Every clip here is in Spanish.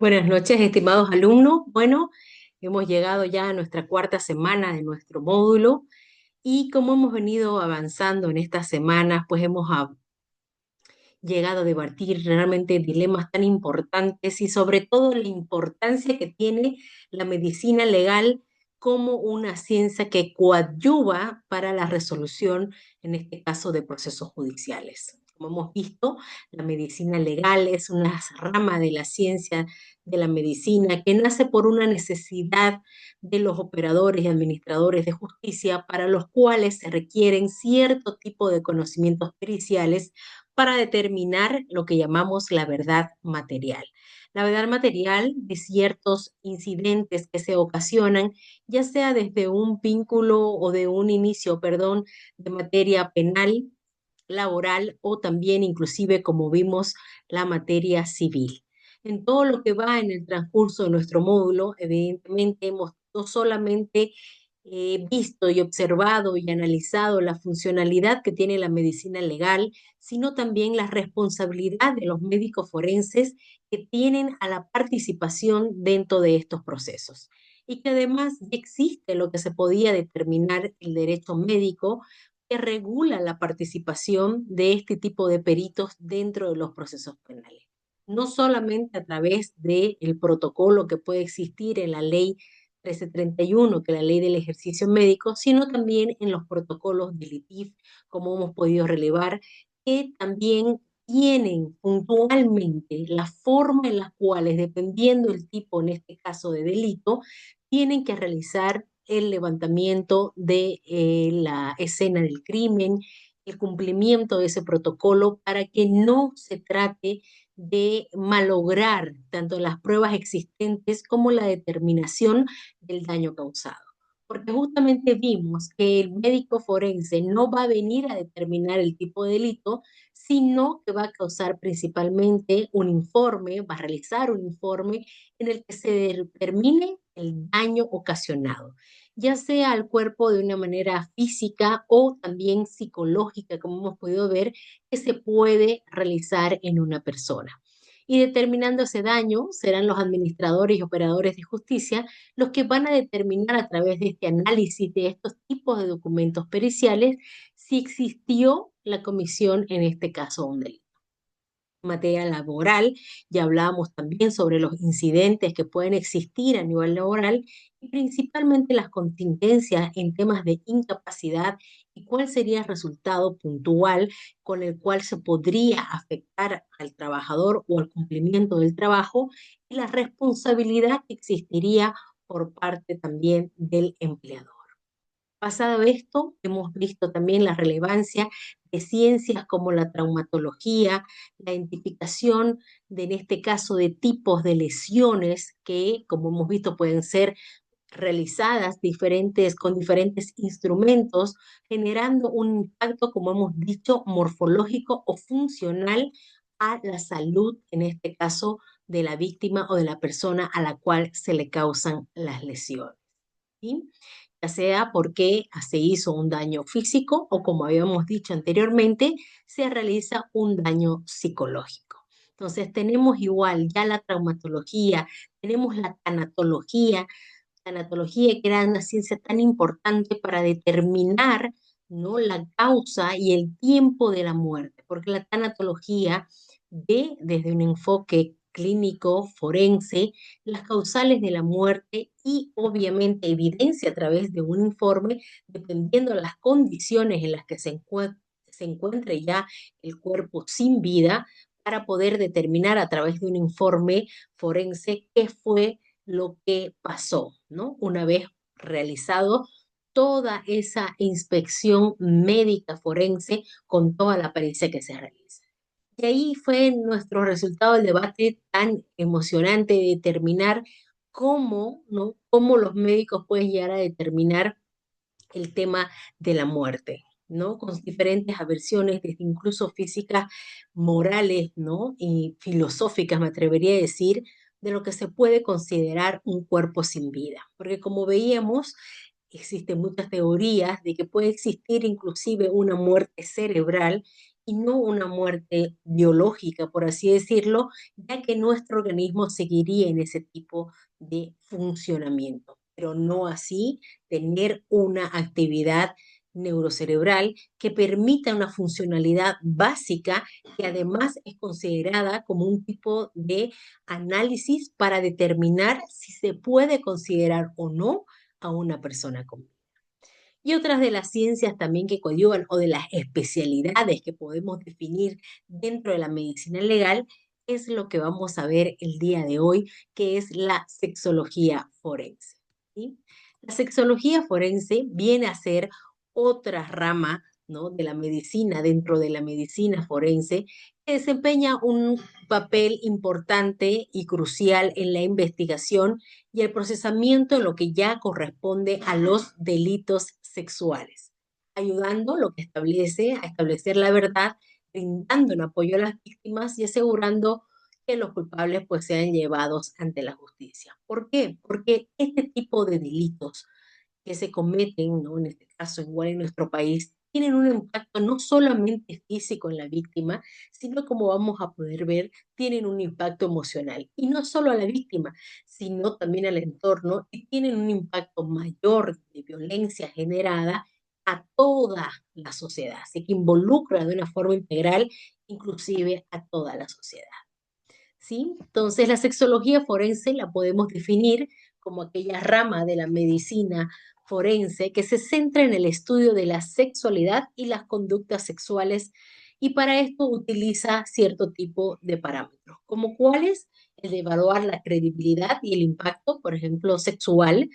Buenas noches, estimados alumnos. Bueno, hemos llegado ya a nuestra cuarta semana de nuestro módulo y como hemos venido avanzando en estas semanas, pues hemos llegado a debatir realmente dilemas tan importantes y sobre todo la importancia que tiene la medicina legal como una ciencia que coadyuva para la resolución, en este caso, de procesos judiciales. Como hemos visto, la medicina legal es una rama de la ciencia de la medicina que nace por una necesidad de los operadores y administradores de justicia para los cuales se requieren cierto tipo de conocimientos periciales para determinar lo que llamamos la verdad material. La verdad material de ciertos incidentes que se ocasionan, ya sea desde un vínculo o de un inicio, perdón, de materia penal, laboral o también inclusive, como vimos, la materia civil. En todo lo que va en el transcurso de nuestro módulo, evidentemente hemos no solamente visto y observado y analizado la funcionalidad que tiene la medicina legal, sino también la responsabilidad de los médicos forenses que tienen a la participación dentro de estos procesos. Y que además existe lo que se podía determinar el derecho médico que regula la participación de este tipo de peritos dentro de los procesos penales. No solamente a través del protocolo que puede existir en la ley 1331, que es la ley del ejercicio médico, sino también en los protocolos del ITIF, como hemos podido relevar, que también tienen puntualmente la forma en la cuales, dependiendo el tipo, en este caso de delito, tienen que realizar el levantamiento de la escena del crimen, el cumplimiento de ese protocolo para que no se trate de malograr tanto las pruebas existentes como la determinación del daño causado. Porque justamente vimos que el médico forense no va a venir a determinar el tipo de delito, sino que va a causar principalmente un informe, va a realizar un informe en el que se determine el daño ocasionado, ya sea al cuerpo de una manera física o también psicológica, como hemos podido ver, que se puede realizar en una persona. Y determinando ese daño, serán los administradores y operadores de justicia los que van a determinar a través de este análisis de estos tipos de documentos periciales si existió la comisión, en este caso, un delito. Materia laboral, ya hablábamos también sobre los incidentes que pueden existir a nivel laboral y principalmente las contingencias en temas de incapacidad y cuál sería el resultado puntual con el cual se podría afectar al trabajador o al cumplimiento del trabajo y la responsabilidad que existiría por parte también del empleador. Pasado esto, hemos visto también la relevancia de ciencias como la traumatología, la identificación de, en este caso, de tipos de lesiones que, como hemos visto, pueden ser realizadas con diferentes instrumentos, generando un impacto, como hemos dicho, morfológico o funcional a la salud, en este caso, de la víctima o de la persona a la cual se le causan las lesiones. ¿Sí? Ya sea porque se hizo un daño físico o, como habíamos dicho anteriormente, se realiza un daño psicológico. Entonces tenemos igual ya la traumatología, tenemos la tanatología que era una ciencia tan importante para determinar, ¿no?, la causa y el tiempo de la muerte, porque la tanatología ve desde un enfoque clínico, forense, las causales de la muerte y obviamente evidencia a través de un informe, dependiendo de las condiciones en las que se encuentre ya el cuerpo sin vida, para poder determinar a través de un informe forense qué fue lo que pasó, ¿no? Una vez realizado toda esa inspección médica forense con toda la pericia que se realiza. Y ahí fue nuestro resultado del debate tan emocionante de determinar cómo, ¿no?, cómo los médicos pueden llegar a determinar el tema de la muerte, ¿no? Con diferentes aversiones, desde incluso físicas, morales, ¿no? Y filosóficas, me atrevería a decir, de lo que se puede considerar un cuerpo sin vida. Porque como veíamos, existen muchas teorías de que puede existir inclusive una muerte cerebral y no una muerte biológica, por así decirlo, ya que nuestro organismo seguiría en ese tipo de funcionamiento, pero no así tener una actividad neurocerebral que permita una funcionalidad básica que además es considerada como un tipo de análisis para determinar si se puede considerar o no a una persona con vida. Y otras de las ciencias también que coadyuvan o de las especialidades que podemos definir dentro de la medicina legal es lo que vamos a ver el día de hoy, que es la sexología forense. ¿Sí? La sexología forense viene a ser otra rama, ¿no?, de la medicina dentro de la medicina forense, que desempeña un papel importante y crucial en la investigación y el procesamiento en lo que ya corresponde a los delitos sexuales, ayudando lo que establece a establecer la verdad, brindando un apoyo a las víctimas y asegurando que los culpables pues sean llevados ante la justicia. ¿Por qué? Porque este tipo de delitos que se cometen, ¿no?, en este caso igual en nuestro país, tienen un impacto no solamente físico en la víctima, sino como vamos a poder ver, tienen un impacto emocional. Y no solo a la víctima, sino también al entorno y tienen un impacto mayor de violencia generada a toda la sociedad. Así que involucra de una forma integral inclusive a toda la sociedad. ¿Sí? Entonces, la sexología forense la podemos definir como aquella rama de la medicina forense que se centra en el estudio de la sexualidad y las conductas sexuales y para esto utiliza cierto tipo de parámetros, como cuáles, el de evaluar la credibilidad y el impacto, por ejemplo, sexual,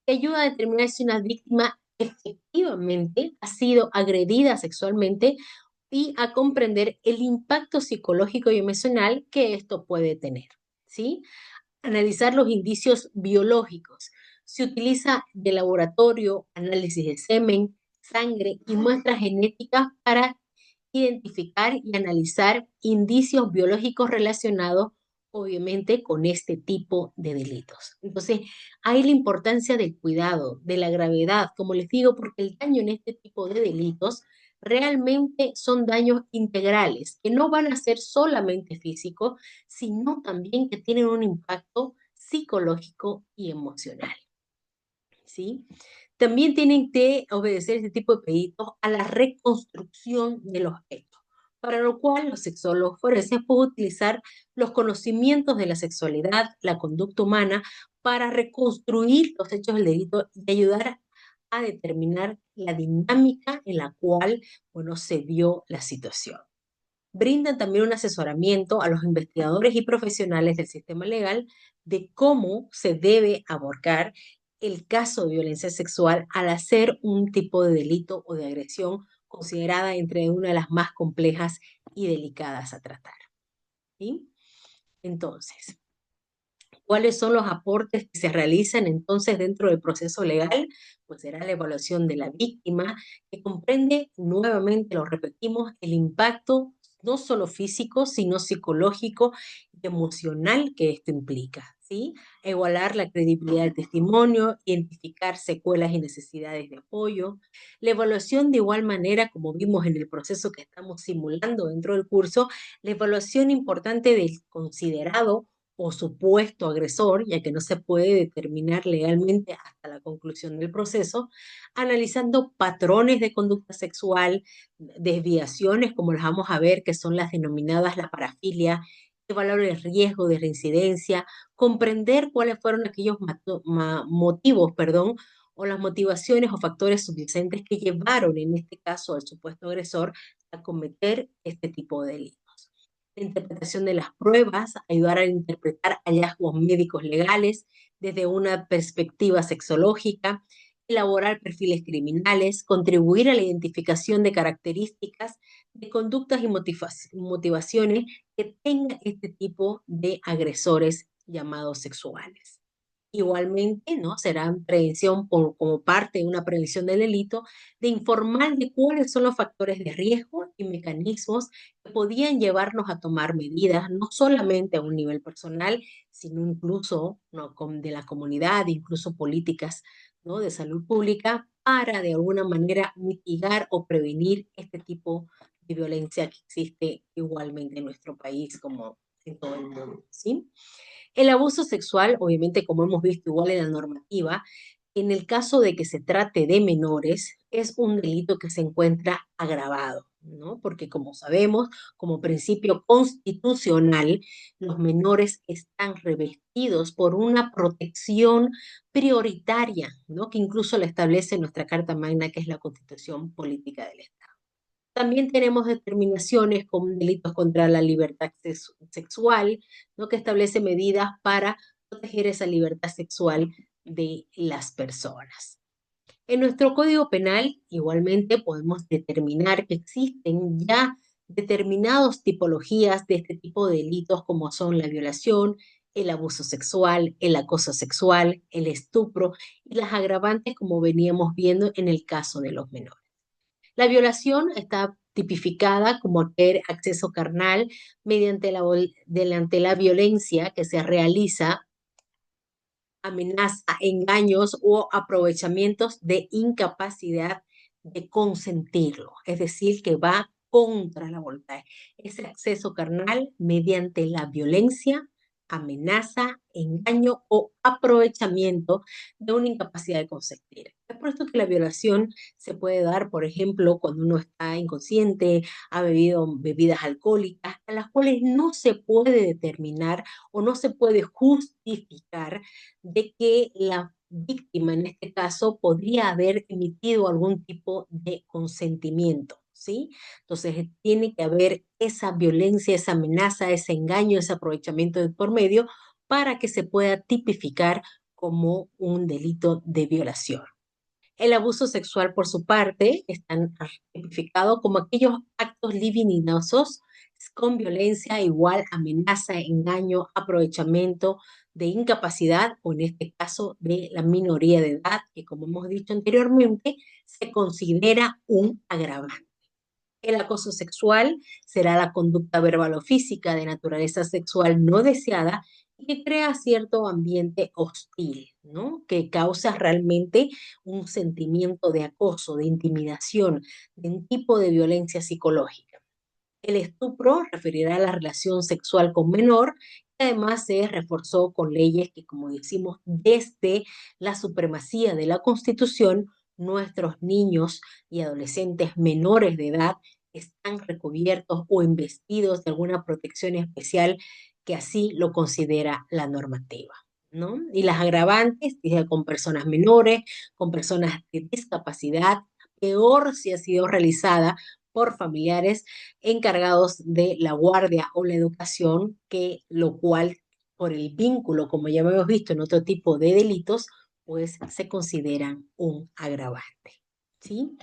que ayuda a determinar si una víctima efectivamente ha sido agredida sexualmente y a comprender el impacto psicológico y emocional que esto puede tener, ¿sí? Analizar los indicios biológicos. Se utiliza de laboratorio, análisis de semen, sangre y muestras genéticas para identificar y analizar indicios biológicos relacionados, obviamente, con este tipo de delitos. Entonces, hay la importancia del cuidado, de la gravedad, como les digo, porque el daño en este tipo de delitos realmente son daños integrales, que no van a ser solamente físicos, sino también que tienen un impacto psicológico y emocional. ¿Sí? También tienen que obedecer este tipo de pedidos a la reconstrucción de los hechos, para lo cual los sexólogos forenses pueden utilizar los conocimientos de la sexualidad, la conducta humana, para reconstruir los hechos del delito y ayudar a determinar la dinámica en la cual, bueno, se dio la situación. Brindan también un asesoramiento a los investigadores y profesionales del sistema legal de cómo se debe abordar el caso de violencia sexual al hacer un tipo de delito o de agresión considerada entre una de las más complejas y delicadas a tratar. ¿Sí? Entonces, ¿cuáles son los aportes que se realizan entonces dentro del proceso legal? Pues será la evaluación de la víctima, que comprende, nuevamente lo repetimos, el impacto no solo físico, sino psicológico y emocional que esto implica, ¿sí? Evaluar la credibilidad del testimonio, identificar secuelas y necesidades de apoyo. La evaluación de igual manera, como vimos en el proceso que estamos simulando dentro del curso, la evaluación importante del considerado o supuesto agresor, ya que no se puede determinar legalmente hasta la conclusión del proceso, analizando patrones de conducta sexual, desviaciones, como las vamos a ver, que son las denominadas la parafilia, evaluar el riesgo de reincidencia, comprender cuáles fueron aquellos motivos, perdón, o las motivaciones o factores subyacentes que llevaron, en este caso, al supuesto agresor a cometer este tipo de delitos. La interpretación de las pruebas, ayudar a interpretar hallazgos médicos legales desde una perspectiva sexológica, elaborar perfiles criminales, contribuir a la identificación de características de conductas y motivaciones que tenga este tipo de agresores llamados sexuales. Igualmente, ¿no? Será prevención como parte de una prevención del delito, de informar de cuáles son los factores de riesgo y mecanismos que podían llevarnos a tomar medidas, no solamente a un nivel personal, sino incluso, ¿no?, de la comunidad, incluso políticas, ¿no?, de salud pública, para de alguna manera mitigar o prevenir este tipo de violencia que existe igualmente en nuestro país como en todo el mundo, ¿sí? El abuso sexual, obviamente, como hemos visto igual en la normativa, en el caso de que se trate de menores, es un delito que se encuentra agravado, ¿no? Porque como sabemos, como principio constitucional, los menores están revestidos por una protección prioritaria, ¿no? Que incluso la establece nuestra Carta Magna, que es la Constitución Política del Estado. También tenemos determinaciones con delitos contra la libertad sexual, ¿no? Que establece medidas para proteger esa libertad sexual de las personas. En nuestro Código Penal, igualmente, podemos determinar que existen ya determinadas tipologías de este tipo de delitos, como son la violación, el abuso sexual, el acoso sexual, el estupro y las agravantes, como veníamos viendo en el caso de los menores. La violación está tipificada como tener acceso carnal mediante la violencia que se realiza, amenaza, engaños o aprovechamientos de incapacidad de consentirlo, es decir, que va contra la voluntad. Ese acceso carnal mediante la violencia, amenaza, engaño o aprovechamiento de una incapacidad de consentir. Es por esto que la violación se puede dar, por ejemplo, cuando uno está inconsciente, ha bebido bebidas alcohólicas, a las cuales no se puede determinar o no se puede justificar de que la víctima en este caso podría haber emitido algún tipo de consentimiento, ¿sí? Entonces tiene que haber esa violencia, esa amenaza, ese engaño, ese aprovechamiento de por medio para que se pueda tipificar como un delito de violación. El abuso sexual, por su parte, está tipificado como aquellos actos libidinosos con violencia igual, amenaza, engaño, aprovechamiento de incapacidad o en este caso de la minoría de edad, que como hemos dicho anteriormente, se considera un agravante. El acoso sexual será la conducta verbal o física de naturaleza sexual no deseada y que crea cierto ambiente hostil, ¿no? Que causa realmente un sentimiento de acoso, de intimidación, de un tipo de violencia psicológica. El estupro referirá a la relación sexual con menor, que además se reforzó con leyes que, como decimos, desde la supremacía de la Constitución, nuestros niños y adolescentes menores de edad están recubiertos o investidos de alguna protección especial que así lo considera la normativa, ¿no? Y las agravantes, dice, con personas menores, con personas de discapacidad, peor si ha sido realizada por familiares encargados de la guardia o la educación, que lo cual, por el vínculo, como ya hemos visto en otro tipo de delitos, pues se consideran un agravante, ¿sí?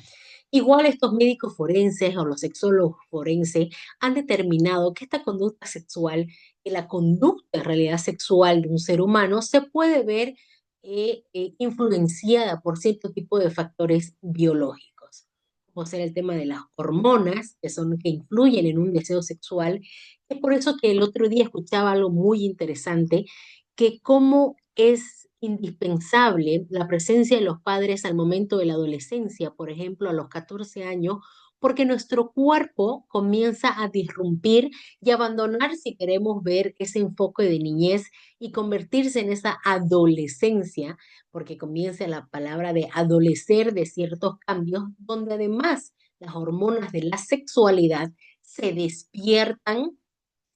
Igual estos médicos forenses o los sexólogos forenses han determinado que esta conducta sexual, que la conducta en realidad sexual de un ser humano se puede ver influenciada por cierto tipo de factores biológicos, como ser el tema de las hormonas, que son que influyen en un deseo sexual. Es por eso que el otro día escuchaba algo muy interesante, que cómo es indispensable la presencia de los padres al momento de la adolescencia, por ejemplo, a los 14 años, porque nuestro cuerpo comienza a disrumpir y abandonar, si queremos ver ese enfoque de niñez y convertirse en esa adolescencia, porque comienza la palabra de adolecer de ciertos cambios, donde además las hormonas de la sexualidad se despiertan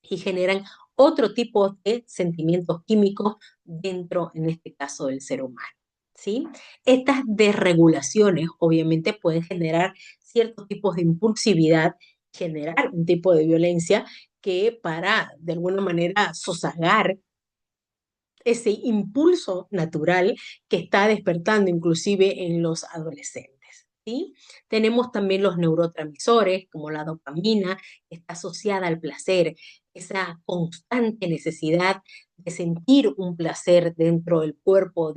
y generan otro tipo de sentimientos químicos dentro, en este caso, del ser humano, ¿sí? Estas desregulaciones obviamente pueden generar ciertos tipos de impulsividad, generar un tipo de violencia que para, de alguna manera, sosagar ese impulso natural que está despertando inclusive en los adolescentes. ¿Sí? Tenemos también los neurotransmisores, como la dopamina, que está asociada al placer, esa constante necesidad de sentir un placer dentro del cuerpo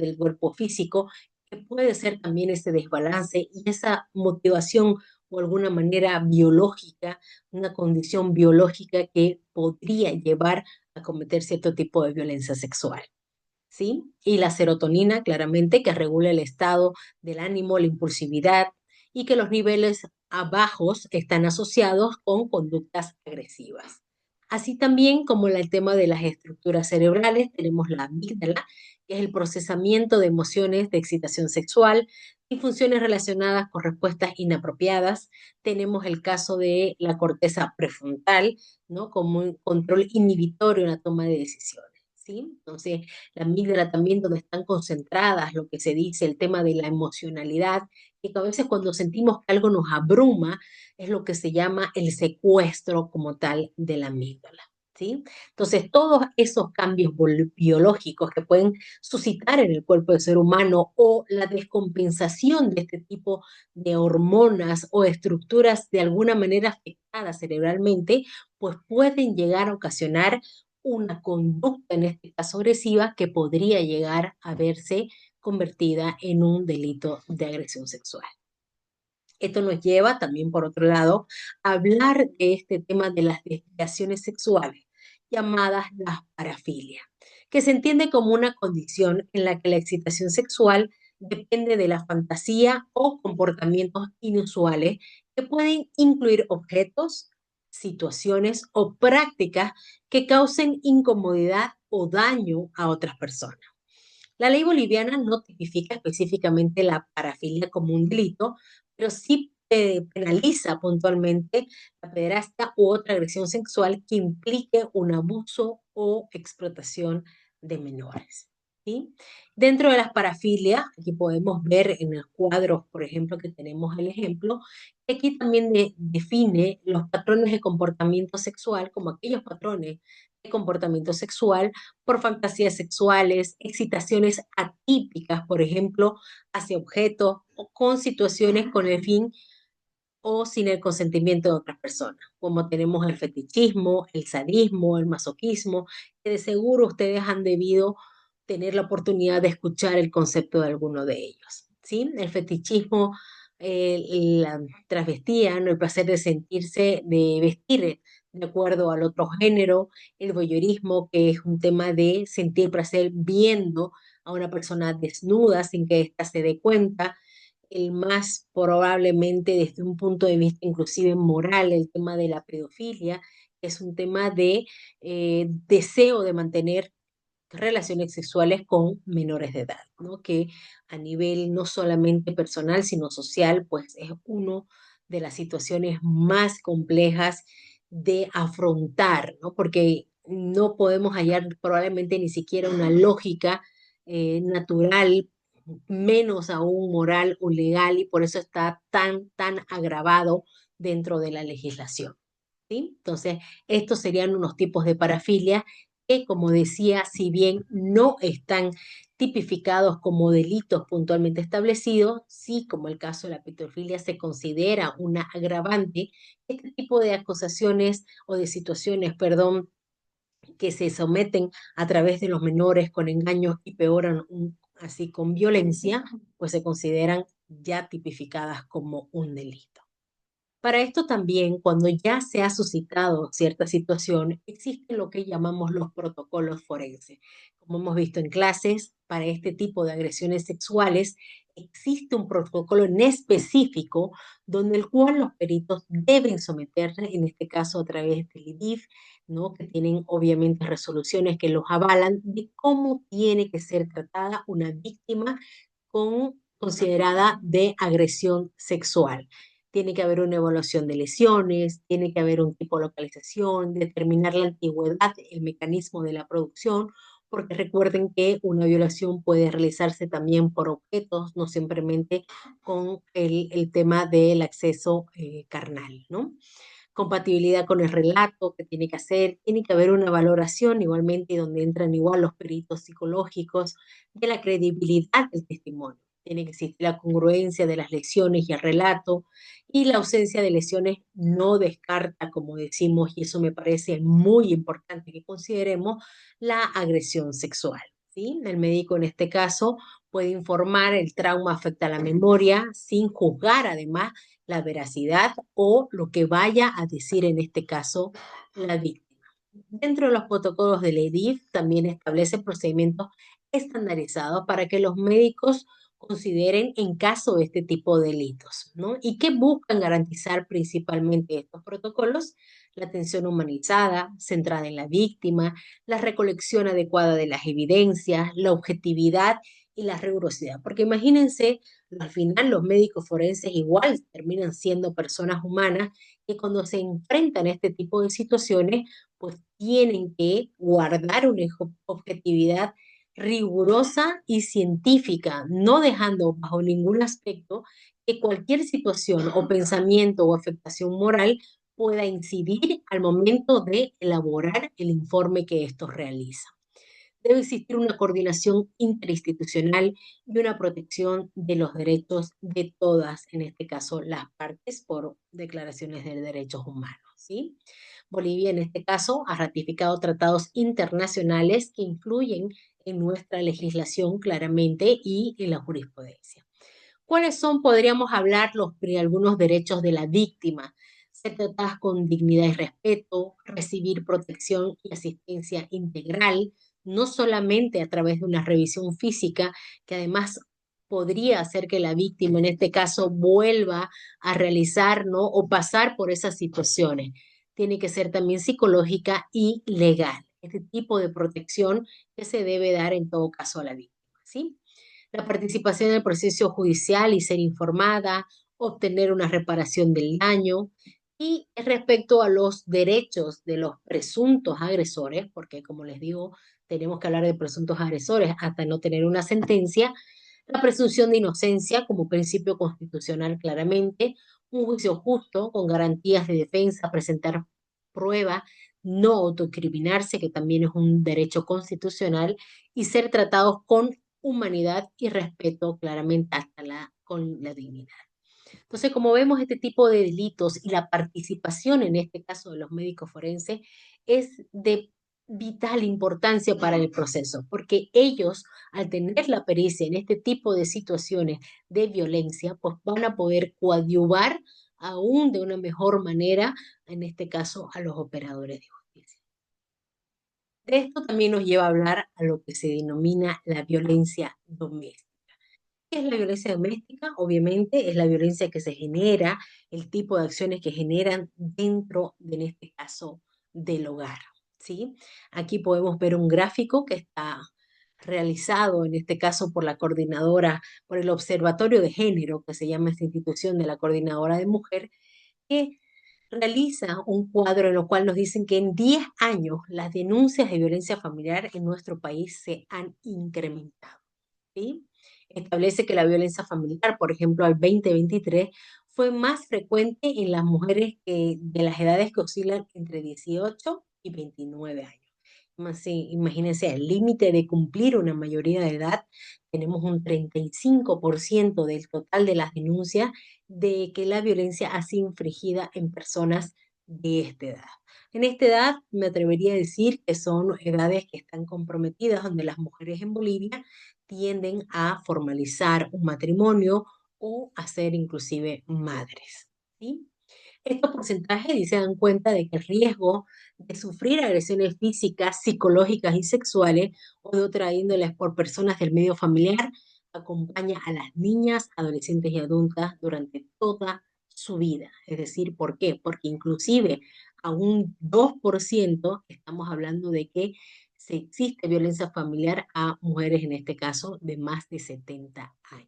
físico, que puede ser también ese desbalance y esa motivación o alguna manera biológica, una condición biológica que podría llevar a cometer cierto tipo de violencia sexual. ¿Sí? Y la serotonina, claramente, que regula el estado del ánimo, la impulsividad y que los niveles a bajos están asociados con conductas agresivas. Así también como el tema de las estructuras cerebrales, tenemos la amígdala, que es el procesamiento de emociones de excitación sexual y funciones relacionadas con respuestas inapropiadas. Tenemos el caso de la corteza prefrontal, ¿no? Como un control inhibitorio en la toma de decisiones. ¿Sí? Entonces, la amígdala también donde están concentradas lo que se dice, el tema de la emocionalidad, que a veces cuando sentimos que algo nos abruma, es lo que se llama el secuestro como tal de la amígdala. ¿Sí? Entonces, todos esos cambios biológicos que pueden suscitar en el cuerpo del ser humano o la descompensación de este tipo de hormonas o estructuras de alguna manera afectadas cerebralmente, pues pueden llegar a ocasionar una conducta, en este caso agresiva, que podría llegar a verse convertida en un delito de agresión sexual. Esto nos lleva también, por otro lado, a hablar de este tema de las desviaciones sexuales, llamadas las parafilias, que se entiende como una condición en la que la excitación sexual depende de la fantasía o comportamientos inusuales que pueden incluir objetos, situaciones o prácticas que causen incomodidad o daño a otras personas. La ley boliviana no tipifica específicamente la parafilia como un delito, pero sí penaliza puntualmente la pederastia u otra agresión sexual que implique un abuso o explotación de menores. ¿Sí? Dentro de las parafilias, aquí podemos ver en los cuadros, por ejemplo, que tenemos el ejemplo, que aquí también define los patrones de comportamiento sexual como aquellos patrones de comportamiento sexual por fantasías sexuales, excitaciones atípicas, por ejemplo, hacia objetos o con situaciones con el fin o sin el consentimiento de otras personas, como tenemos el fetichismo, el sadismo, el masoquismo, que de seguro ustedes han debido tener la oportunidad de escuchar el concepto de alguno de ellos. ¿Sí? El fetichismo, la travestía, ¿no? El placer de sentirse, de vestir de acuerdo al otro género, el voyeurismo, que es un tema de sentir placer viendo a una persona desnuda sin que ésta se dé cuenta, el más probablemente desde un punto de vista inclusive moral, el tema de la pedofilia, que es un tema de deseo de mantener relaciones sexuales con menores de edad, ¿no? Que a nivel no solamente personal, sino social, pues es una de las situaciones más complejas de afrontar, ¿no? Porque no podemos hallar probablemente ni siquiera una lógica natural, menos aún moral o legal, y por eso está tan agravado dentro de la legislación. ¿Sí? Entonces, estos serían unos tipos de parafilia que, como decía, si bien no están tipificados como delitos puntualmente establecidos, sí, como el caso de la pedofilia, se considera una agravante. Este tipo de acusaciones o de situaciones, perdón, que se someten a través de los menores con engaños y peoran así con violencia, pues se consideran ya tipificadas como un delito. Para esto también, cuando ya se ha suscitado cierta situación, existen lo que llamamos los protocolos forenses. Como hemos visto en clases, para este tipo de agresiones sexuales existe un protocolo en específico donde el cual los peritos deben someterse, en este caso a través del IDIF, ¿no? Que tienen obviamente resoluciones que los avalan de cómo tiene que ser tratada una víctima considerada de agresión sexual. Tiene que haber una evaluación de lesiones, tiene que haber un tipo de localización, determinar la antigüedad, el mecanismo de la producción, porque recuerden que una violación puede realizarse también por objetos, no simplemente con el tema del acceso carnal, ¿no? Compatibilidad con el relato que tiene que hacer, tiene que haber una valoración igualmente donde entran igual los peritos psicológicos de la credibilidad del testimonio. Tiene que existir la congruencia de las lesiones y el relato, y la ausencia de lesiones no descarta, como decimos, y eso me parece muy importante que consideremos, la agresión sexual. ¿Sí? El médico en este caso puede informar el trauma afecta a la memoria sin juzgar además la veracidad o lo que vaya a decir en este caso la víctima. Dentro de los protocolos de la EDIF también establece procedimientos estandarizados para que los médicos consideren en caso de este tipo de delitos, ¿no? ¿Y qué buscan garantizar principalmente estos protocolos? La atención humanizada, centrada en la víctima, la recolección adecuada de las evidencias, la objetividad y la rigurosidad. Porque imagínense, al final los médicos forenses igual terminan siendo personas humanas que cuando se enfrentan a este tipo de situaciones, pues tienen que guardar una objetividad rigurosa y científica, no dejando bajo ningún aspecto que cualquier situación o pensamiento o afectación moral pueda incidir al momento de elaborar el informe que estos realizan. Debe existir una coordinación interinstitucional y una protección de los derechos de todas, en este caso las partes, por declaraciones de derechos humanos, ¿sí? Bolivia, en este caso, ha ratificado tratados internacionales que influyen en nuestra legislación claramente y en la jurisprudencia. ¿Cuáles son, podríamos hablar, algunos derechos de la víctima? Ser tratadas con dignidad y respeto, recibir protección y asistencia integral, no solamente a través de una revisión física, que además podría hacer que la víctima, en este caso, vuelva a realizar, ¿no? O pasar por esas situaciones. Tiene que ser también psicológica y legal. Este tipo de protección que se debe dar en todo caso a la víctima, ¿sí? La participación en el proceso judicial y ser informada, obtener una reparación del daño. Y respecto a los derechos de los presuntos agresores, porque como les digo, tenemos que hablar de presuntos agresores hasta no tener una sentencia, la presunción de inocencia como principio constitucional claramente, un juicio justo con garantías de defensa, presentar prueba, no autocriminarse, que también es un derecho constitucional, y ser tratados con humanidad y respeto claramente hasta con la dignidad. Entonces, como vemos, este tipo de delitos y la participación en este caso de los médicos forenses es de vital importancia para el proceso, porque ellos, al tener la pericia en este tipo de situaciones de violencia, pues van a poder coadyuvar aún de una mejor manera, en este caso, a los operadores de justicia. De esto también nos lleva a hablar a lo que se denomina la violencia doméstica. ¿Qué es la violencia doméstica? Obviamente es la violencia que se genera, el tipo de acciones que generan dentro, de, en este caso, del hogar, ¿sí? Aquí podemos ver un gráfico que está realizado, en este caso, por la coordinadora, por el Observatorio de Género, que se llama esta institución de la Coordinadora de Mujer, que realiza un cuadro en el cual nos dicen que en 10 años las denuncias de violencia familiar en nuestro país se han incrementado, ¿sí? Establece que la violencia familiar, por ejemplo, al 2023, fue más frecuente en las mujeres que, de las edades que oscilan entre 18 y 29 años. Sí, imagínense, el límite de cumplir una mayoría de edad, tenemos un 35% del total de las denuncias de que la violencia ha sido infligida en personas de esta edad. En esta edad me atrevería a decir que son edades que están comprometidas, donde las mujeres en Bolivia tienden a formalizar un matrimonio o a ser inclusive madres, ¿sí? Estos porcentajes y se dan cuenta de que el riesgo de sufrir agresiones físicas, psicológicas y sexuales o de otra índole por personas del medio familiar acompaña a las niñas, adolescentes y adultas durante toda su vida. Es decir, ¿por qué? Porque inclusive a un 2% estamos hablando de que se existe violencia familiar a mujeres, en este caso, de más de 70 años.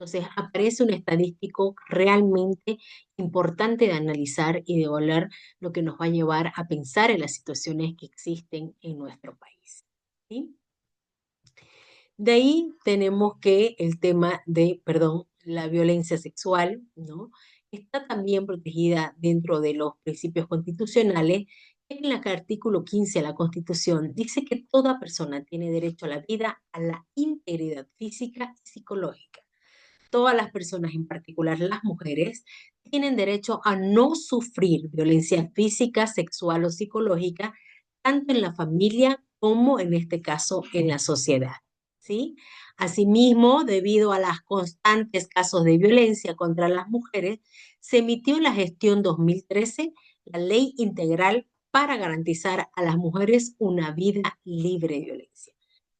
Entonces, aparece un estadístico realmente importante de analizar y de evaluar, lo que nos va a llevar a pensar en las situaciones que existen en nuestro país, ¿sí? De ahí tenemos que el tema de, perdón, la violencia sexual, ¿no? Está también protegida dentro de los principios constitucionales. En el artículo 15 de la Constitución dice que toda persona tiene derecho a la vida, a la integridad física y psicológica. Todas las personas, en particular las mujeres, tienen derecho a no sufrir violencia física, sexual o psicológica, tanto en la familia como en este caso en la sociedad, ¿sí? Asimismo, debido a los constantes casos de violencia contra las mujeres, se emitió en la gestión 2013 la Ley Integral para garantizar a las mujeres una vida libre de violencia.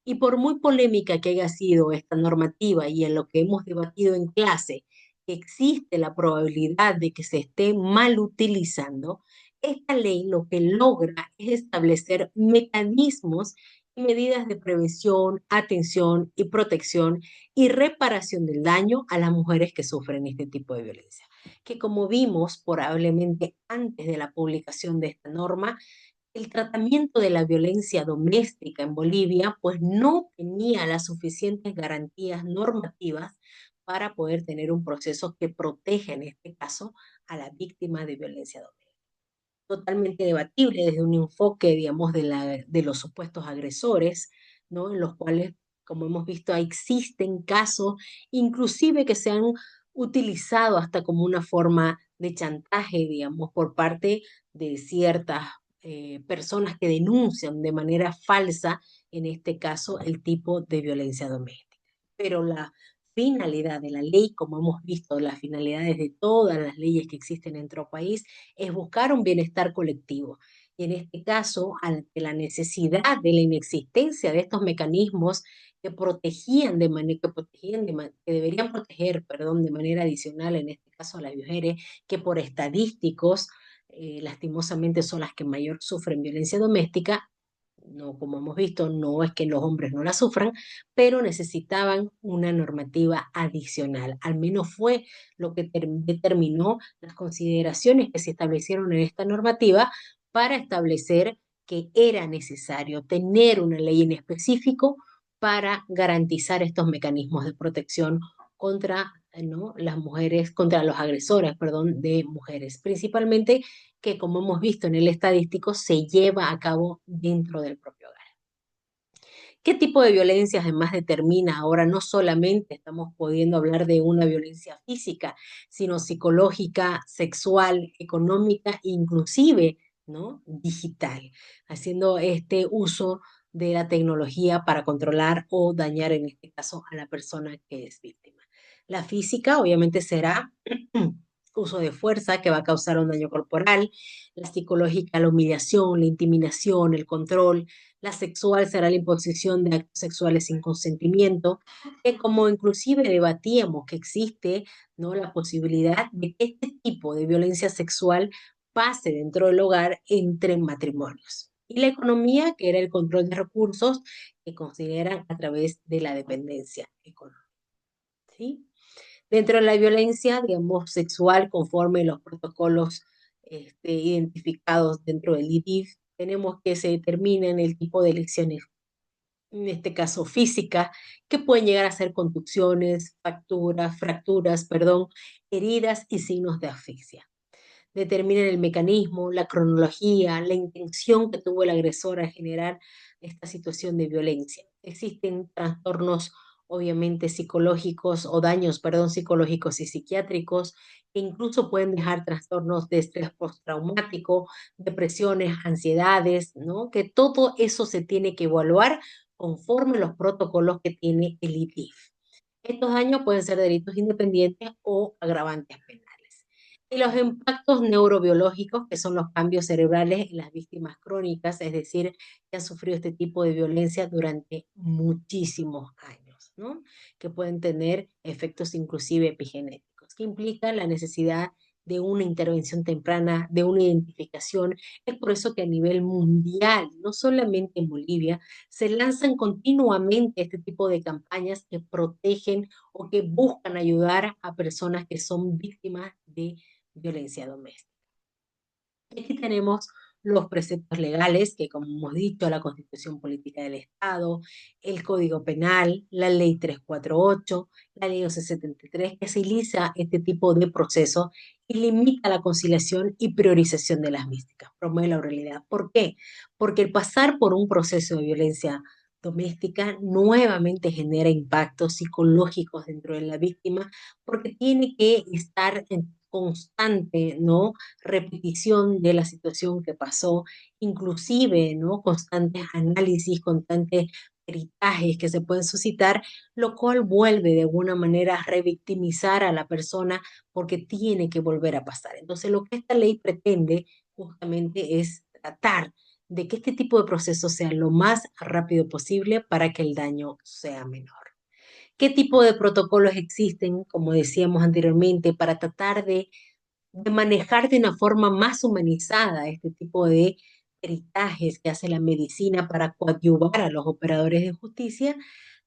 Y por muy polémica que haya sido esta normativa y en lo que hemos debatido en clase, que existe la probabilidad de que se esté mal utilizando, esta ley lo que logra es establecer mecanismos y medidas de prevención, atención y protección y reparación del daño a las mujeres que sufren este tipo de violencia. Que como vimos probablemente antes de la publicación de esta norma, el tratamiento de la violencia doméstica en Bolivia pues no tenía las suficientes garantías normativas para poder tener un proceso que proteja en este caso a la víctima de violencia doméstica. Totalmente debatible desde un enfoque, digamos, de los supuestos agresores, ¿no? En los cuales, como hemos visto, existen casos, inclusive que se han utilizado hasta como una forma de chantaje, digamos, por parte de ciertas personas que denuncian de manera falsa, en este caso, el tipo de violencia doméstica. Pero la finalidad de la ley, como hemos visto, las finalidades de todas las leyes que existen en nuestro país, es buscar un bienestar colectivo. Y en este caso, ante la necesidad de la inexistencia de estos mecanismos que protegían de manera, que deberían proteger, perdón, de manera adicional, en este caso a las mujeres, que por estadísticos, lastimosamente son las que mayor sufren violencia doméstica, no, como hemos visto, no es que los hombres no la sufran, pero necesitaban una normativa adicional. Al menos fue lo que determinó las consideraciones que se establecieron en esta normativa para establecer que era necesario tener una ley en específico para garantizar estos mecanismos de protección contra, ¿no?, las mujeres, contra los agresores, perdón, de mujeres, principalmente que, como hemos visto en el estadístico, se lleva a cabo dentro del propio hogar. ¿Qué tipo de violencia además determina? Ahora no solamente estamos pudiendo hablar de una violencia física, sino psicológica, sexual, económica, inclusive, ¿no?, digital, haciendo este uso de la tecnología para controlar o dañar, en este caso, a la persona que es víctima. La física, obviamente, será uso de fuerza que va a causar un daño corporal, la psicológica, la humillación, la intimidación, el control, la sexual será la imposición de actos sexuales sin consentimiento, que como inclusive debatíamos que existe, ¿no?, la posibilidad de que este tipo de violencia sexual pase dentro del hogar entre matrimonios. Y la economía, que era el control de recursos que consideran a través de la dependencia económica. ¿Sí? Dentro de la violencia, digamos, sexual, conforme los protocolos identificados dentro del IDIF, tenemos que se determinen el tipo de lesiones, en este caso físicas, que pueden llegar a ser contusiones, fracturas, perdón, heridas y signos de asfixia. Determinen el mecanismo, la cronología, la intención que tuvo el agresor a generar esta situación de violencia. Existen trastornos, obviamente, psicológicos o daños, perdón, psicológicos y psiquiátricos, que incluso pueden dejar trastornos de estrés postraumático, depresiones, ansiedades, ¿no? Que todo eso se tiene que evaluar conforme los protocolos que tiene el ITIF. Estos daños pueden ser delitos independientes o agravantes penales. Y los impactos neurobiológicos, que son los cambios cerebrales en las víctimas crónicas, es decir, que han sufrido este tipo de violencia durante muchísimos años, ¿no? Que pueden tener efectos inclusive epigenéticos, que implican la necesidad de una intervención temprana, de una identificación. Es por eso que a nivel mundial, no solamente en Bolivia, se lanzan continuamente este tipo de campañas que protegen o que buscan ayudar a personas que son víctimas de violencia doméstica. Aquí tenemos los preceptos legales, que como hemos dicho, la Constitución Política del Estado, el Código Penal, la Ley 348, la Ley 1173, que agiliza este tipo de procesos y limita la conciliación y priorización de las místicas, promueve la oralidad. ¿Por qué? Porque el pasar por un proceso de violencia doméstica nuevamente genera impactos psicológicos dentro de la víctima, porque tiene que estar en constante, ¿no?, repetición de la situación que pasó, inclusive, ¿no?, constantes análisis, constantes peritajes que se pueden suscitar, lo cual vuelve de alguna manera a revictimizar a la persona porque tiene que volver a pasar. Entonces, lo que esta ley pretende justamente es tratar de que este tipo de proceso sea lo más rápido posible para que el daño sea menor. ¿Qué tipo de protocolos existen, como decíamos anteriormente, para tratar de manejar de una forma más humanizada este tipo de peritajes que hace la medicina para coadyuvar a los operadores de justicia?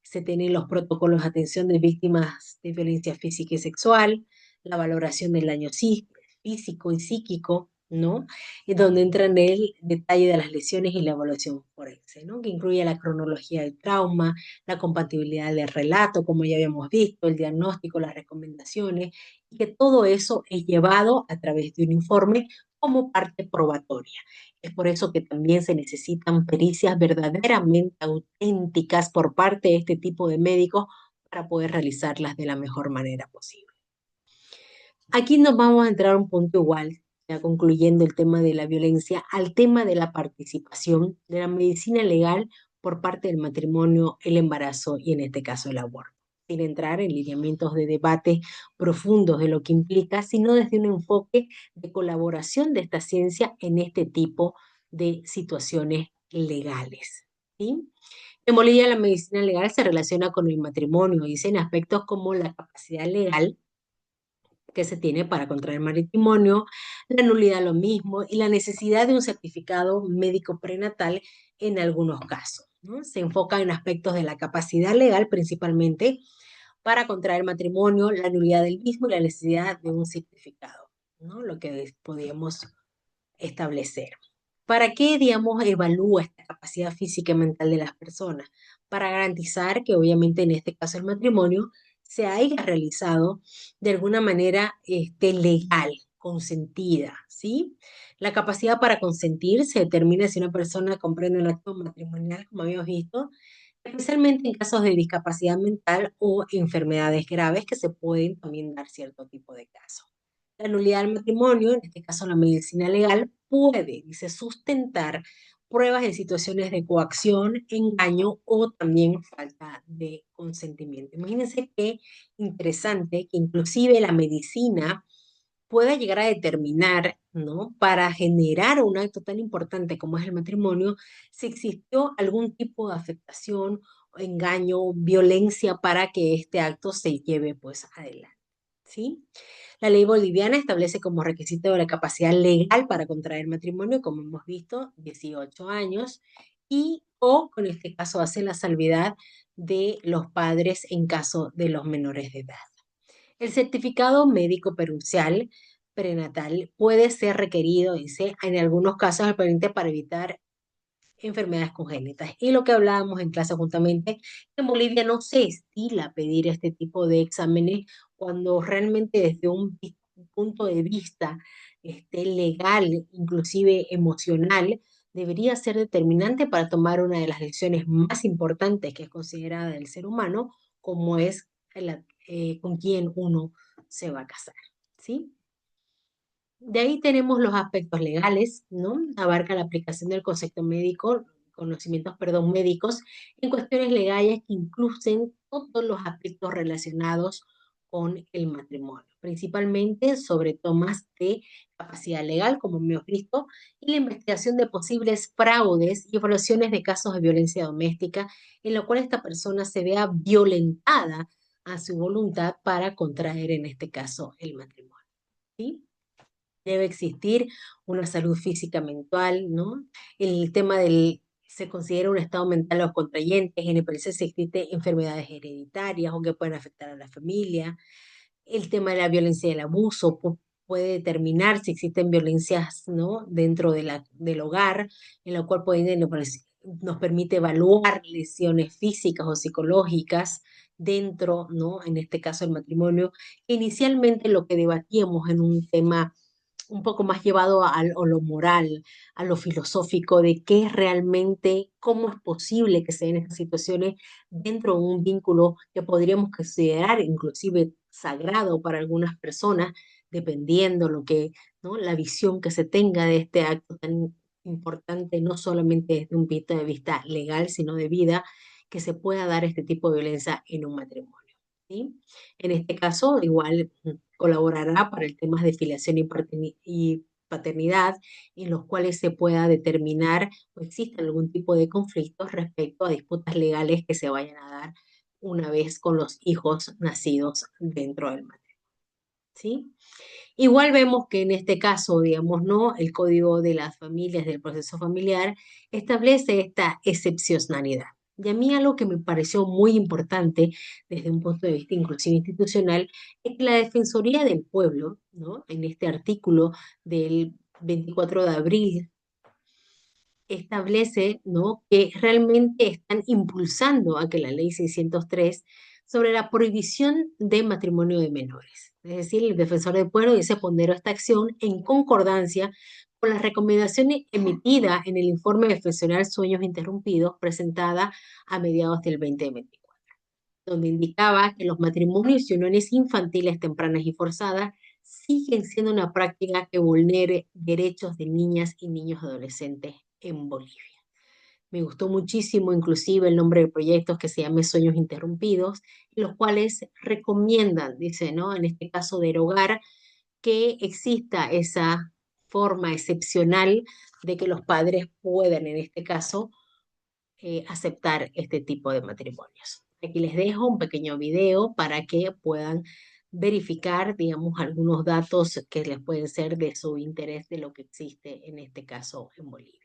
Se tienen los protocolos de atención de víctimas de violencia física y sexual, la valoración del daño físico y psíquico, ¿no? Y donde entra en el detalle de las lesiones y la evaluación forense, ¿no? Que incluye la cronología del trauma, la compatibilidad del relato, como ya habíamos visto, el diagnóstico, las recomendaciones, y que todo eso es llevado a través de un informe como parte probatoria. Es por eso que también se necesitan pericias verdaderamente auténticas por parte de este tipo de médicos para poder realizarlas de la mejor manera posible. Aquí nos vamos a entrar a un punto igual, ya concluyendo el tema de la violencia, al tema de la participación de la medicina legal por parte del matrimonio, el embarazo y en este caso el aborto, sin entrar en lineamientos de debate profundos de lo que implica, sino desde un enfoque de colaboración de esta ciencia en este tipo de situaciones legales. ¿Sí? En Bolivia la medicina legal se relaciona con el matrimonio, dice en aspectos como la capacidad legal que se tiene para contraer matrimonio, la nulidad lo mismo y la necesidad de un certificado médico prenatal en algunos casos, ¿no? Se enfoca en aspectos de la capacidad legal principalmente para contraer matrimonio, la nulidad del mismo y la necesidad de un certificado, ¿no? Lo que podríamos establecer. ¿Para qué, digamos, evalúa esta capacidad física y mental de las personas? Para garantizar que, obviamente, en este caso el matrimonio se haya realizado de alguna manera legal, consentida, ¿sí? La capacidad para consentir se determina si una persona comprende el acto matrimonial, como habíamos visto, especialmente en casos de discapacidad mental o enfermedades graves que se pueden también dar cierto tipo de casos. La nulidad del matrimonio, en este caso la medicina legal, puede, dice, sustentar pruebas en situaciones de coacción, engaño o también falta de consentimiento. Imagínense qué interesante que inclusive la medicina pueda llegar a determinar, ¿no? Para generar un acto tan importante como es el matrimonio, si existió algún tipo de afectación, engaño, violencia para que este acto se lleve pues adelante, ¿sí? La ley boliviana establece como requisito de la capacidad legal para contraer matrimonio, como hemos visto, 18 años, y o con este caso hace la salvedad de los padres en caso de los menores de edad. El certificado médico pericial prenatal puede ser requerido, dice, en algunos casos al paciente para evitar enfermedades congénitas. Y lo que hablábamos en clase justamente, en Bolivia no se estila pedir este tipo de exámenes cuando realmente desde un punto de vista legal, inclusive emocional, debería ser determinante para tomar una de las decisiones más importantes que es considerada del ser humano, como es con quién uno se va a casar, ¿sí? De ahí tenemos los aspectos legales, ¿no? Abarca la aplicación del concepto médico, conocimientos, perdón, médicos en cuestiones legales que incluyen todos los aspectos relacionados con el matrimonio, principalmente sobre tomas de capacidad legal, como hemos visto, y la investigación de posibles fraudes y evaluaciones de casos de violencia doméstica, en lo cual esta persona se vea violentada a su voluntad para contraer, en este caso, el matrimonio. ¿Sí? Debe existir una salud física mental, ¿no? El tema se considera un estado mental a los contrayentes, en el país si existen enfermedades hereditarias o que pueden afectar a la familia. El tema de la violencia y el abuso puede determinar si existen violencias, ¿no? Dentro del hogar, en lo cual nos permite evaluar lesiones físicas o psicológicas dentro, ¿no? En este caso, el matrimonio. Inicialmente lo que debatíamos en un tema un poco más llevado a lo moral, a lo filosófico, de qué es realmente, cómo es posible que se den estas situaciones dentro de un vínculo que podríamos considerar inclusive sagrado para algunas personas, dependiendo lo que, ¿no? La visión que se tenga de este acto tan importante, no solamente desde un punto de vista legal, sino de vida, que se pueda dar este tipo de violencia en un matrimonio. ¿Sí? En este caso, igual colaborará para el tema de filiación y paternidad en los cuales se pueda determinar o existe algún tipo de conflictos respecto a disputas legales que se vayan a dar una vez con los hijos nacidos dentro del matrimonio. ¿Sí? Igual vemos que en este caso, digamos, ¿no? El Código de las Familias del proceso familiar establece esta excepcionalidad. Y a mí algo que me pareció muy importante desde un punto de vista inclusive institucional es que la Defensoría del Pueblo, ¿no? En este artículo del 24 de abril establece, ¿no? Que realmente están impulsando a que la ley 603 sobre la prohibición de matrimonio de menores. Es decir, el defensor del pueblo dice ponderó esta acción en concordancia con las recomendaciones emitidas en el informe profesional Sueños Interrumpidos presentada a mediados del 2024, donde indicaba que los matrimonios y uniones infantiles tempranas y forzadas siguen siendo una práctica que vulnere derechos de niñas y niños adolescentes en Bolivia. Me gustó muchísimo inclusive el nombre del proyecto que se llama Sueños Interrumpidos, los cuales recomiendan, dice, ¿no? En este caso, derogar que exista esa forma excepcional de que los padres puedan, en este caso, aceptar este tipo de matrimonios. Aquí les dejo un pequeño video para que puedan verificar, digamos, algunos datos que les pueden ser de su interés de lo que existe en este caso en Bolivia.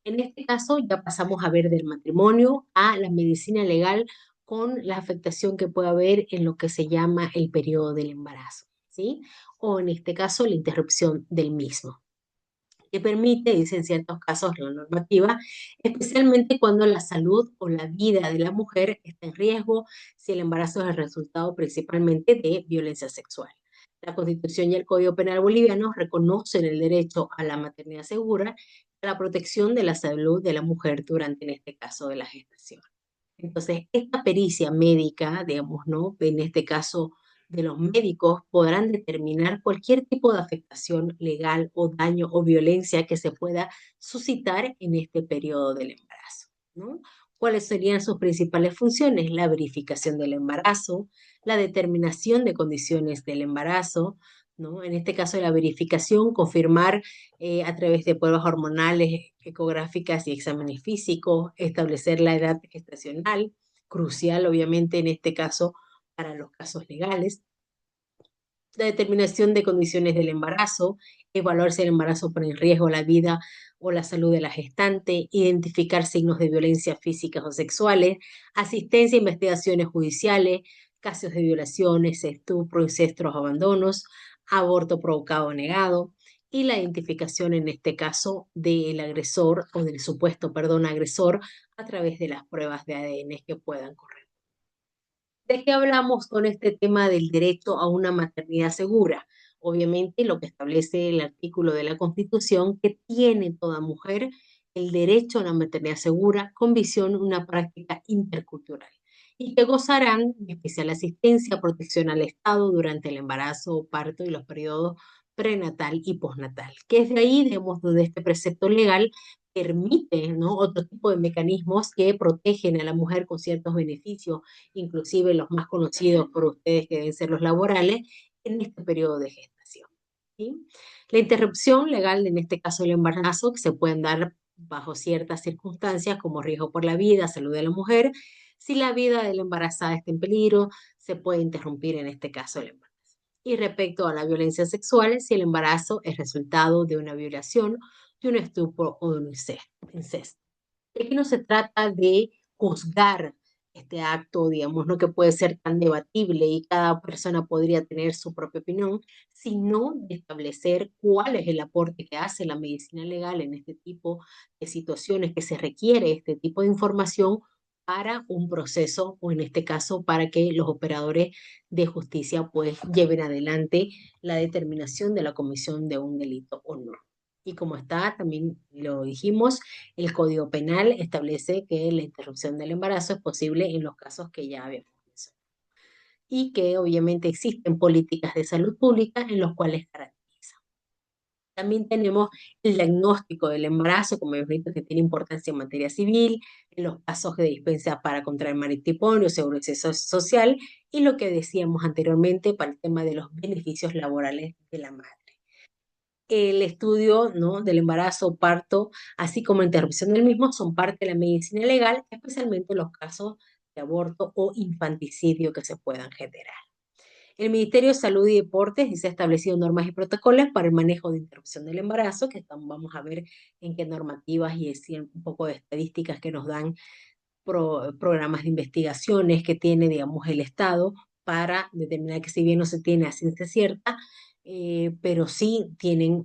En este caso ya pasamos a ver del matrimonio a la medicina legal con la afectación que puede haber en lo que se llama el periodo del embarazo, ¿sí? O en este caso la interrupción del mismo que permite, dice en ciertos casos la normativa, especialmente cuando la salud o la vida de la mujer está en riesgo, si el embarazo es el resultado principalmente de violencia sexual. La Constitución y el Código Penal boliviano reconocen el derecho a la maternidad segura, a la protección de la salud de la mujer durante, en este caso, de la gestación. Entonces, esta pericia médica, digamos, ¿no? En este caso de los médicos, podrán determinar cualquier tipo de afectación legal o daño o violencia que se pueda suscitar en este periodo del embarazo, ¿no? ¿Cuáles serían sus principales funciones? La verificación del embarazo, la determinación de condiciones del embarazo, ¿no? En este caso, la verificación, confirmar a través de pruebas hormonales, ecográficas y exámenes físicos, establecer la edad gestacional, crucial obviamente en este caso para los casos legales, la determinación de condiciones del embarazo, evaluar si el embarazo pone en riesgo la vida o la salud de la gestante, identificar signos de violencia físicas o sexuales, asistencia a investigaciones judiciales, casos de violaciones, estupro, incestos o abandonos, aborto provocado o negado, y la identificación en este caso del agresor o del supuesto, perdón, agresor a través de las pruebas de ADN que puedan correr. ¿De qué hablamos con este tema del derecho a una maternidad segura? Obviamente lo que establece el artículo de la Constitución que tiene toda mujer el derecho a una maternidad segura con visión a una práctica intercultural y que gozarán de especial asistencia, protección al Estado durante el embarazo, parto y los periodos prenatal y postnatal, que es de ahí, digamos, donde este precepto legal permite, ¿no? Otro tipo de mecanismos que protegen a la mujer con ciertos beneficios, inclusive los más conocidos por ustedes que deben ser los laborales, en este periodo de gestación. ¿Sí? La interrupción legal, en este caso el embarazo, que se pueden dar bajo ciertas circunstancias como riesgo por la vida, salud de la mujer. Si la vida de la embarazada está en peligro, se puede interrumpir en este caso el embarazo. Y respecto a la violencia sexual, si el embarazo es resultado de una violación, de un estupro o de un incesto. Aquí no se trata de juzgar este acto, digamos, no que puede ser tan debatible y cada persona podría tener su propia opinión, sino de establecer cuál es el aporte que hace la medicina legal en este tipo de situaciones que se requiere este tipo de información para un proceso o en este caso para que los operadores de justicia pues lleven adelante la determinación de la comisión de un delito o no. Y como está, también lo dijimos, el Código Penal establece que la interrupción del embarazo es posible en los casos que ya habíamos mencionado y que obviamente existen políticas de salud pública en los cuales garantizan. También tenemos el diagnóstico del embarazo, como hemos visto, que tiene importancia en materia civil, en los casos de dispensa para contraer matrimonio, seguro social, y lo que decíamos anteriormente para el tema de los beneficios laborales de la madre. el estudio, ¿no?, del embarazo, parto, así como interrupción del mismo, son parte de la medicina legal, especialmente en los casos de aborto o infanticidio que se puedan generar. El Ministerio de Salud y Deportes dice ha establecido normas y protocolos para el manejo de interrupción del embarazo, que vamos a ver en qué normativas y así un poco de estadísticas que nos dan programas de investigaciones que tiene, digamos, el Estado para determinar que si bien no se tiene a ciencia cierta, pero sí tienen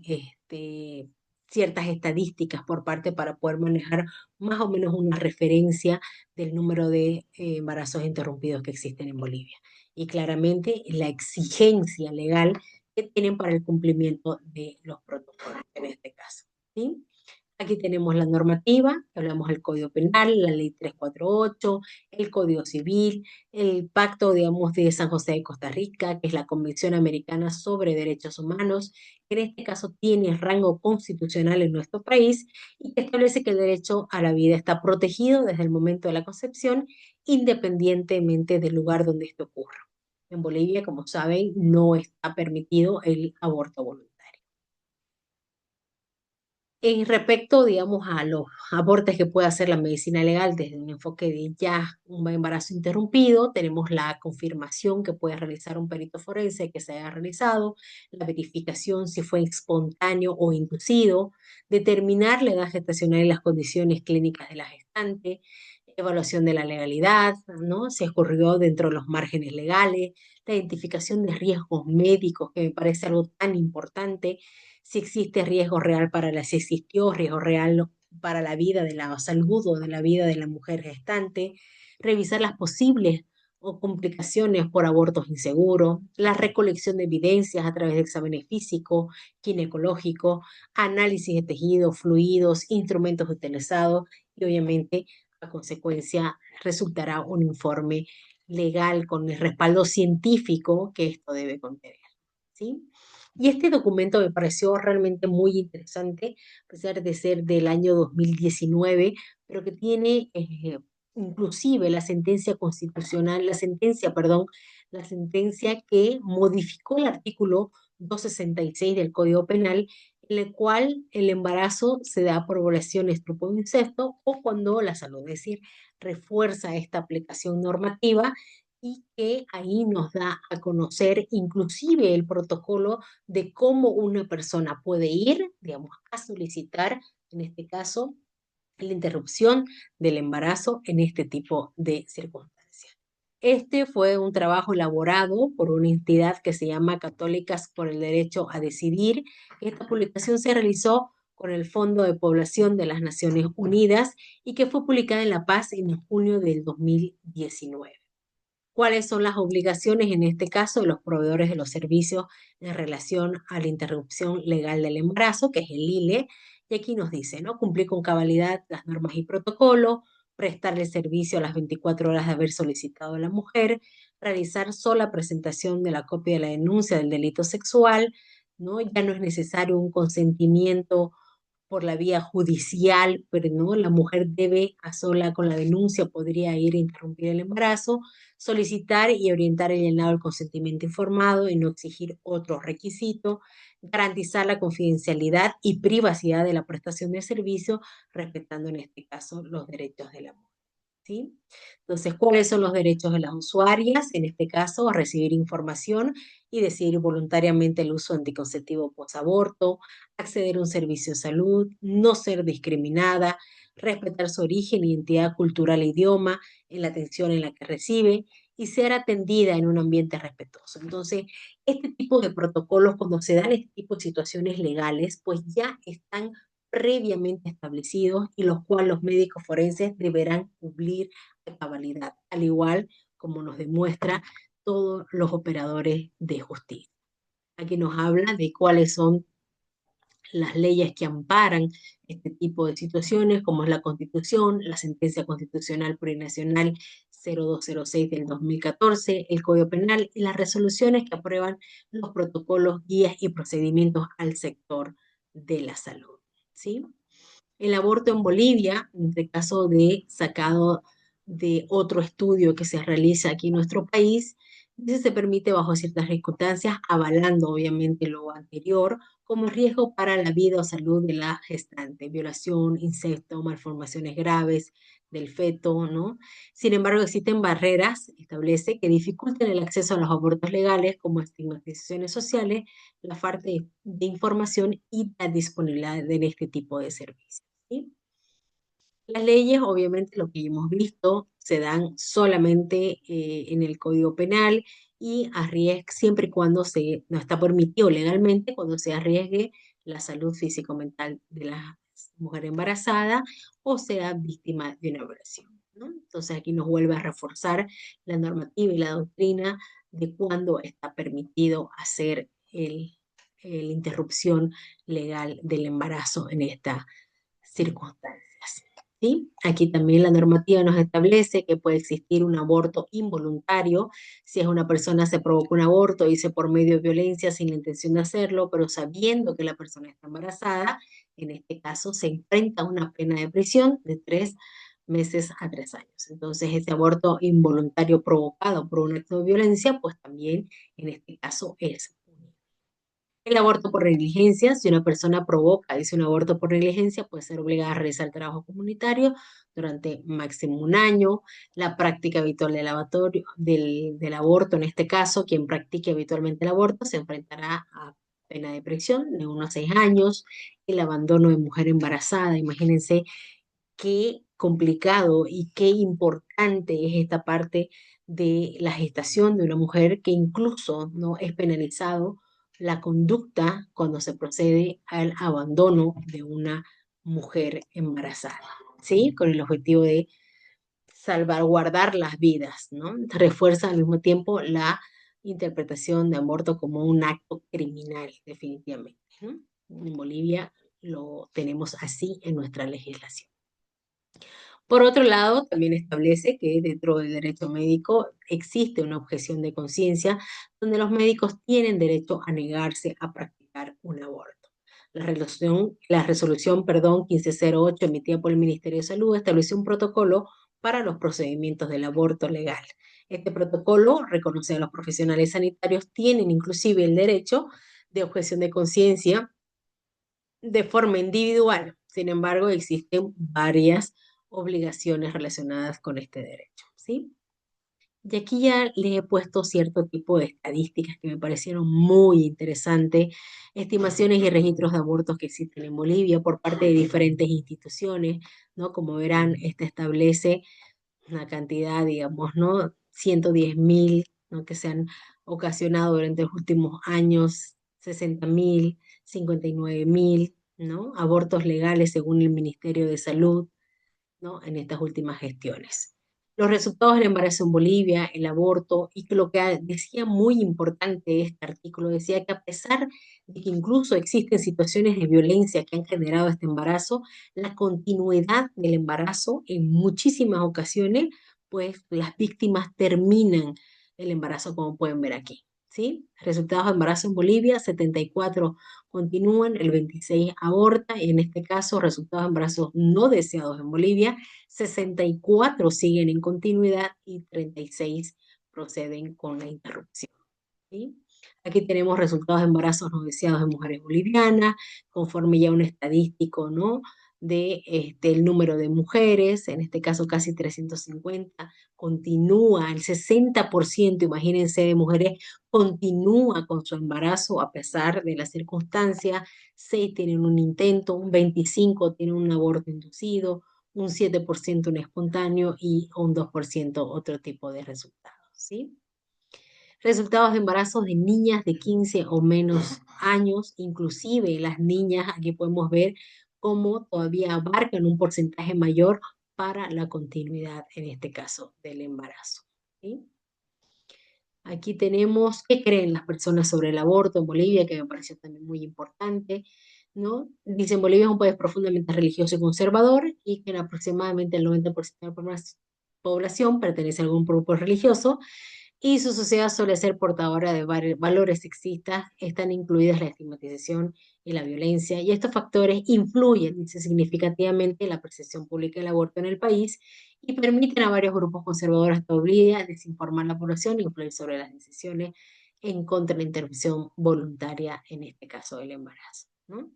ciertas estadísticas por parte para poder manejar más o menos una referencia del número de embarazos interrumpidos que existen en Bolivia. Y claramente la exigencia legal que tienen para el cumplimiento de los protocolos en este caso. ¿Sí? Aquí tenemos la normativa, hablamos del Código Penal, la Ley 348, el Código Civil, el Pacto, digamos, de San José de Costa Rica, que es la Convención Americana sobre Derechos Humanos, que en este caso tiene rango constitucional en nuestro país y que establece que el derecho a la vida está protegido desde el momento de la concepción, independientemente del lugar donde esto ocurra. En Bolivia, como saben, no está permitido el aborto voluntario. En respecto, digamos, a los aportes que puede hacer la medicina legal desde un enfoque de ya un embarazo interrumpido, tenemos la confirmación que puede realizar un perito forense que se haya realizado, la verificación si fue espontáneo o inducido, determinar la edad gestacional y las condiciones clínicas de la gestante, evaluación de la legalidad, ¿no? Si ocurrió dentro de los márgenes legales, la identificación de riesgos médicos, que me parece algo tan importante, si existe riesgo real si existió riesgo real para la vida de la salud o de la vida de la mujer gestante, revisar las posibles o complicaciones por abortos inseguros, la recolección de evidencias a través de exámenes físicos, ginecológicos, análisis de tejidos, fluidos, instrumentos utilizados y obviamente a consecuencia resultará un informe legal con el respaldo científico que esto debe contener. ¿Sí? Y este documento me pareció realmente muy interesante, a pesar de ser del año 2019, pero que tiene inclusive la sentencia constitucional, perdón, la sentencia que modificó el artículo 266 del Código Penal, en el cual el embarazo se da por violación, estupro o incesto, o cuando la salud, es decir, refuerza esta aplicación normativa y que ahí nos da a conocer inclusive el protocolo de cómo una persona puede ir, digamos, a solicitar, en este caso, la interrupción del embarazo en este tipo de circunstancias. Este fue un trabajo elaborado por una entidad que se llama Católicas por el Derecho a Decidir. Esta publicación se realizó con el Fondo de Población de las Naciones Unidas y que fue publicada en La Paz en junio del 2019. ¿Cuáles son las obligaciones, en este caso, de los proveedores de los servicios en relación a la interrupción legal del embarazo, que es el ILE? Y aquí nos dice, ¿no? Cumplir con cabalidad las normas y protocolos, prestarle servicio a las 24 horas de haber solicitado a la mujer, realizar sola presentación de la copia de la denuncia del delito sexual, ¿no? Ya no es necesario un consentimiento por la vía judicial, pero no, la mujer debe a sola con la denuncia, podría ir a interrumpir el embarazo, solicitar y orientar el llenado del consentimiento informado y no exigir otros requisitos, garantizar la confidencialidad y privacidad de la prestación de servicio, respetando en este caso los derechos de la mujer. ¿Sí? Entonces, ¿cuáles son los derechos de las usuarias? En este caso, a recibir información y decidir voluntariamente el uso anticonceptivo posaborto, acceder a un servicio de salud, no ser discriminada, respetar su origen, identidad cultural e idioma en la atención en la que recibe y ser atendida en un ambiente respetuoso. Entonces, este tipo de protocolos, cuando se dan este tipo de situaciones legales, pues ya están previamente establecidos y los cuales los médicos forenses deberán cumplir a cabalidad, al igual como nos demuestra todos los operadores de justicia. Aquí nos habla de cuáles son las leyes que amparan este tipo de situaciones, como es la Constitución, la Sentencia Constitucional Plurinacional 0206 del 2014, el Código Penal y las resoluciones que aprueban los protocolos, guías y procedimientos al sector de la salud. ¿Sí? El aborto en Bolivia, en este caso de sacado de otro estudio que se realiza aquí en nuestro país, Entonces se permite bajo ciertas circunstancias, avalando obviamente lo anterior, como riesgo para la vida o salud de la gestante, violación, incesto, malformaciones graves del feto, ¿no? Sin embargo, existen barreras, establece, que dificultan el acceso a los abortos legales, como estigmatizaciones sociales, la falta de información y la disponibilidad de este tipo de servicios, ¿sí? Las leyes, obviamente, lo que hemos visto, se dan solamente en el Código Penal y siempre y cuando no está permitido legalmente, cuando se arriesgue la salud físico-mental de la mujer embarazada o sea víctima de una violación, ¿no? Entonces aquí nos vuelve a reforzar la normativa y la doctrina de cuándo está permitido hacer la interrupción legal del embarazo en estas circunstancias. ¿Sí? Aquí también la normativa nos establece que puede existir un aborto involuntario si es una persona se provoca un aborto, dice por medio de violencia sin la intención de hacerlo, pero sabiendo que la persona está embarazada, en este caso se enfrenta a una pena de prisión de 3 meses a 3 años. Entonces, ese aborto involuntario provocado por un acto de violencia, pues también en este caso es punible. El aborto por negligencia, si una persona provoca, dice un aborto por negligencia, puede ser obligada a realizar trabajo comunitario durante máximo un año. La práctica habitual del aborto, en este caso, quien practique habitualmente el aborto se enfrentará a pena de prisión de 1 a 6 años. El abandono de mujer embarazada, imagínense qué complicado y qué importante es esta parte de la gestación de una mujer que incluso no es penalizado la conducta cuando se procede al abandono de una mujer embarazada, ¿sí? Con el objetivo de salvaguardar las vidas, ¿no? Refuerza al mismo tiempo la interpretación de aborto como un acto criminal, definitivamente, ¿no? En Bolivia lo tenemos así en nuestra legislación. Por otro lado, también establece que dentro del derecho médico existe una objeción de conciencia donde los médicos tienen derecho a negarse a practicar un aborto. La resolución 1508 emitida por el Ministerio de Salud estableció un protocolo para los procedimientos del aborto legal. Este protocolo reconoce a los profesionales sanitarios tienen inclusive el derecho de objeción de conciencia de forma individual. Sin embargo, existen varias obligaciones relacionadas con este derecho, ¿sí? Y aquí ya les he puesto cierto tipo de estadísticas que me parecieron muy interesantes, estimaciones y registros de abortos que existen en Bolivia por parte de diferentes instituciones, ¿no? Como verán, este establece una cantidad, digamos, ¿no? 110.000, ¿no? Que se han ocasionado durante los últimos años, 60.000, 59.000, ¿no? Abortos legales según el Ministerio de Salud, ¿no? En estas últimas gestiones. Los resultados del embarazo en Bolivia, el aborto, y que lo que decía muy importante este artículo, decía que a pesar de que incluso existen situaciones de violencia que han generado este embarazo, la continuidad del embarazo en muchísimas ocasiones, pues las víctimas terminan el embarazo como pueden ver aquí. ¿Sí? Resultados de embarazo en Bolivia, 74 continúan, el 26 aborta, y en este caso resultados de embarazos no deseados en Bolivia, 64 siguen en continuidad y 36 proceden con la interrupción. ¿Sí? Aquí tenemos resultados de embarazos no deseados en mujeres bolivianas, conforme ya un estadístico, ¿no? De el número de mujeres, en este caso casi 350, continúa, el 60%, imagínense, de mujeres continúa con su embarazo a pesar de las circunstancias, 6 tienen un intento, un 25 tienen un aborto inducido, un 7% un espontáneo y un 2% otro tipo de resultados, ¿sí? Resultados de embarazos de niñas de 15 o menos años, inclusive las niñas, aquí podemos ver cómo todavía abarcan un porcentaje mayor para la continuidad, en este caso, del embarazo, ¿sí? Aquí tenemos qué creen las personas sobre el aborto en Bolivia, que me pareció también muy importante, ¿no? Dicen Bolivia es un país profundamente religioso y conservador y que en aproximadamente el 90% de la población pertenece a algún grupo religioso y su sociedad suele ser portadora de valores sexistas, están incluidas la estigmatización y la violencia, y estos factores influyen, dice, significativamente en la percepción pública del aborto en el país y permiten a varios grupos conservadores todavía desinformar a la población e influir sobre las decisiones en contra de la interrupción voluntaria, en este caso del embarazo, ¿no?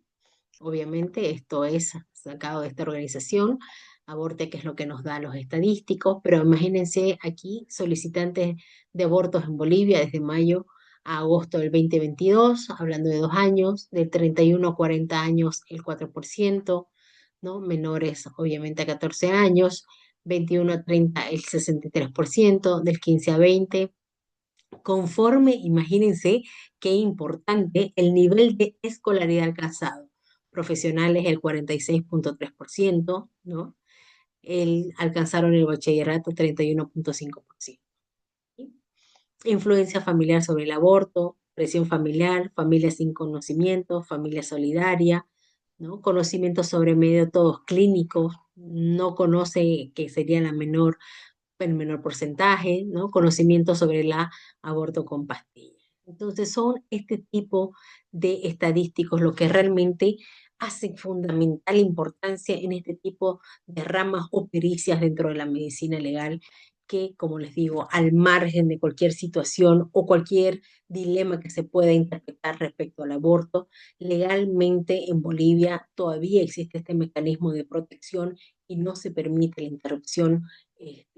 Obviamente esto es sacado de esta organización, Aborte, que es lo que nos da los estadísticos, pero imagínense aquí solicitantes de abortos en Bolivia desde mayo a agosto del 2022, hablando de 2 años, de 31 a 40 años el 4%, ¿no? Menores obviamente a 14 años, 21 a 30 el 63%, del 15 a 20 conforme, imagínense qué importante el nivel de escolaridad alcanzado. Profesionales el 46,3%, ¿no? Alcanzaron el bachillerato 31,5%. ¿Sí? Influencia familiar sobre el aborto, presión familiar, familia sin conocimiento, familia solidaria, ¿no? Conocimiento sobre métodos clínicos, no conoce que sería el menor porcentaje, ¿no? Conocimiento sobre el aborto con pastillas. Entonces son este tipo de estadísticos lo que realmente hace fundamental importancia en este tipo de ramas o pericias dentro de la medicina legal que, como les digo, al margen de cualquier situación o cualquier dilema que se pueda interpretar respecto al aborto, legalmente en Bolivia todavía existe este mecanismo de protección y no se permite la interrupción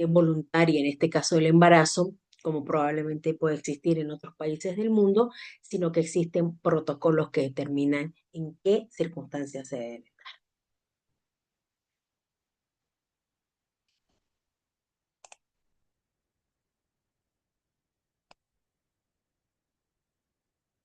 voluntaria, en este caso el embarazo, como probablemente puede existir en otros países del mundo, sino que existen protocolos que determinan en qué circunstancias se debe.